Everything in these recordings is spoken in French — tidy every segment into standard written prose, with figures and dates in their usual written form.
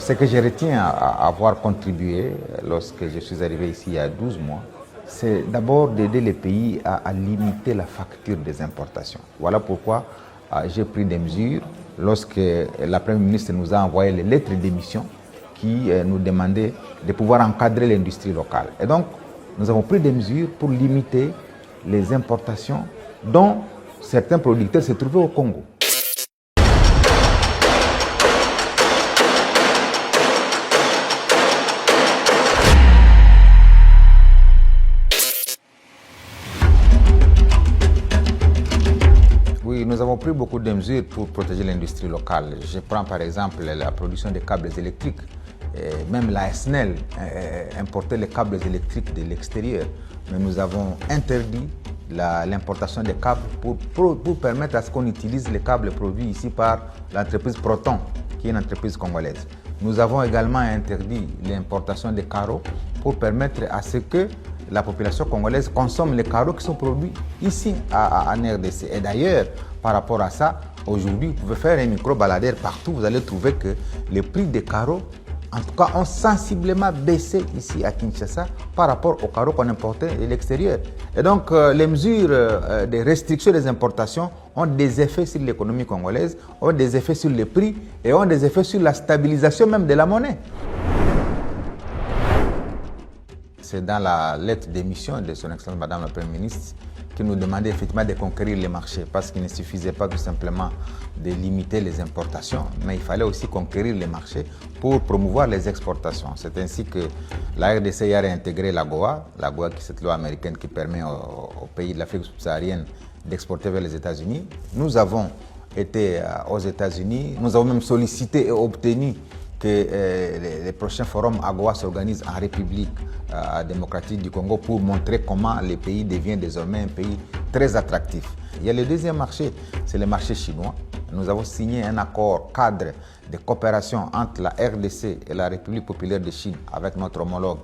Ce que je retiens à avoir contribué lorsque je suis arrivé ici il y a 12 mois, c'est d'abord d'aider les pays à limiter la facture des importations. Voilà pourquoi j'ai pris des mesures lorsque la Première ministre nous a envoyé les lettres d'émission qui nous demandaient de pouvoir encadrer l'industrie locale. Et donc, nous avons pris des mesures pour limiter les importations dont certains producteurs se trouvaient au Congo. Oui, nous avons pris beaucoup de mesures pour protéger l'industrie locale. Je prends par exemple la production des câbles électriques. Et même la SNEL importait les câbles électriques de l'extérieur. Mais nous avons interdit l'importation des câbles pour permettre à ce qu'on utilise les câbles produits ici par l'entreprise Proton, qui est une entreprise congolaise. Nous avons également interdit l'importation des carreaux pour permettre à ce que la population congolaise consomme les carreaux qui sont produits ici en RDC. Et d'ailleurs, par rapport à ça, aujourd'hui, vous pouvez faire un micro-baladeur partout, vous allez trouver que les prix des carreaux, en tout cas, ont sensiblement baissé ici à Kinshasa par rapport aux carreaux qu'on importait de l'extérieur. Et donc, les mesures de restriction des importations ont des effets sur l'économie congolaise, ont des effets sur les prix et ont des effets sur la stabilisation même de la monnaie. C'est dans la lettre d'émission de son Excellence Madame la Première ministre qui nous demandait effectivement de conquérir les marchés parce qu'il ne suffisait pas tout simplement de limiter les importations, mais il fallait aussi conquérir les marchés pour promouvoir les exportations. C'est ainsi que la RDC a réintégré l'AGOA qui est cette loi américaine qui permet aux pays de l'Afrique subsaharienne d'exporter vers les États-Unis. Nous avons été aux États-Unis, nous avons même sollicité et obtenu que les prochains forums AGOA s'organisent en République démocratique du Congo pour montrer comment le pays devient désormais un pays très attractif. Il y a le deuxième marché, c'est le marché chinois. Nous avons signé un accord cadre de coopération entre la RDC et la République populaire de Chine avec notre homologue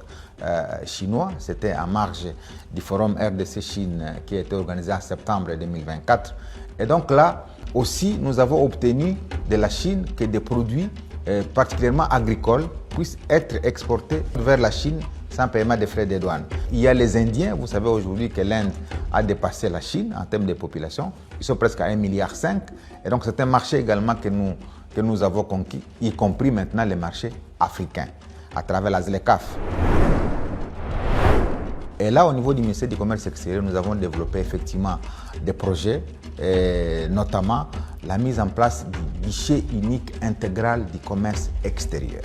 chinois. C'était en marge du forum RDC-Chine qui a été organisé en septembre 2024. Et donc là aussi, nous avons obtenu de la Chine que des produits particulièrement agricoles puissent être exportés vers la Chine sans paiement de frais de douane. Il y a les Indiens, vous savez aujourd'hui que l'Inde a dépassé la Chine en termes de population. Ils sont presque à 1,5 milliard. Et donc c'est un marché également que nous avons conquis, y compris maintenant les marchés africains, à travers la ZLECAf. Et là, au niveau du ministère du Commerce extérieur, nous avons développé effectivement des projets, notamment la mise en place du guichet unique intégral du commerce extérieur.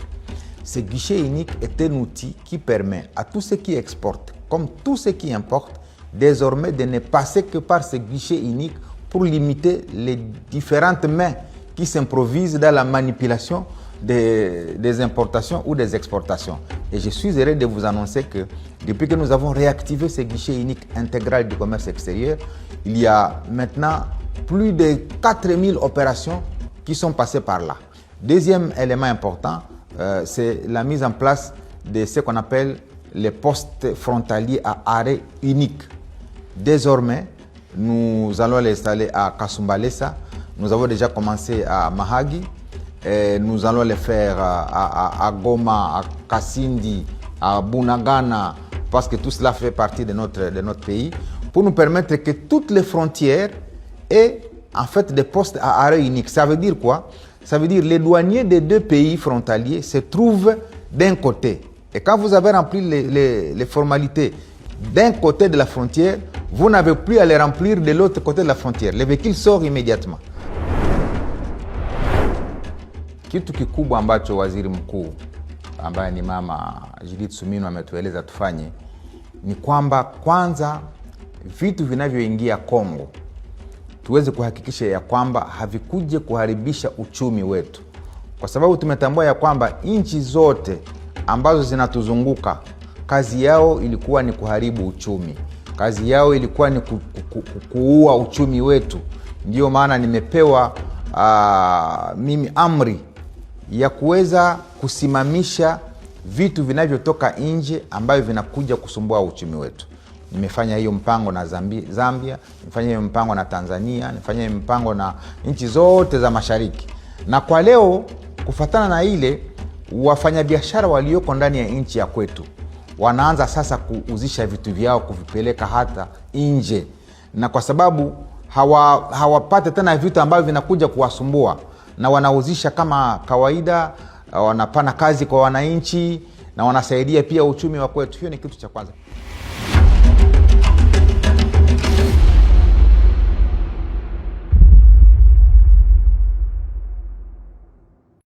Ce guichet unique est un outil qui permet à tous ceux qui exportent, comme tous ceux qui importent, désormais de ne passer que par ce guichet unique pour limiter les différentes mains qui s'improvisent dans la manipulation des importations ou des exportations. Et je suis heureux de vous annoncer que depuis que nous avons réactivé ce guichet unique intégral du commerce extérieur, il y a maintenant plus de 4000 opérations qui sont passées par là. Deuxième élément important, c'est la mise en place de ce qu'on appelle les postes frontaliers à arrêt unique. Désormais, nous allons l'installer à Kasumbalesa. Nous avons déjà commencé à Mahagi. Et nous allons les faire à Goma, à Kasindi, à Bunagana, parce que tout cela fait partie de notre pays, pour nous permettre que toutes les frontières aient en fait des postes à arrêt unique. Ça veut dire quoi? Ça veut dire que les douaniers des deux pays frontaliers se trouvent d'un côté. Et quand vous avez rempli les formalités d'un côté de la frontière, vous n'avez plus à les remplir de l'autre côté de la frontière. Le véhicule sort immédiatement. Kitu kikubwa ambacho waziri mkuu ambaye ni mama Judith Suminwa ametueleza tufanye ni kwamba kwanza vitu vinavyoingia Kongo tuweze kuhakikisha ya kwamba havikuje kuharibisha uchumi wetu, kwa sababu tumetambua ya kwamba nchi zote ambazo zinatuzunguka kazi yao ilikuwa ni kuharibu uchumi, kazi yao ilikuwa ni kuua uchumi wetu. Ndio maana nimepewa mimi amri ya kuweza kusimamisha vitu vinavyotoka nje ambavyo vinakuja kusumbua uchumi wetu. Nimefanya hiyo mpango na Zambia, nimefanya hiyo mpango na Tanzania, nimefanya hiyo mpango na nchi zote za mashariki. Na kwa leo kufuatana na ile wafanyabiashara walioko ndani ya nchi ya kwetu wanaanza sasa kuuzisha vitu vyao kuvipeleka hata nje, na kwa sababu hawapate tena vitu ambavyo vinakuja kuwasumbua, na wanauzisha kama kawaida, wanapana kazi kwa wananchi na wanasaidia pia uchumi wa kwetu. Hiyo ni kitu cha kwanza.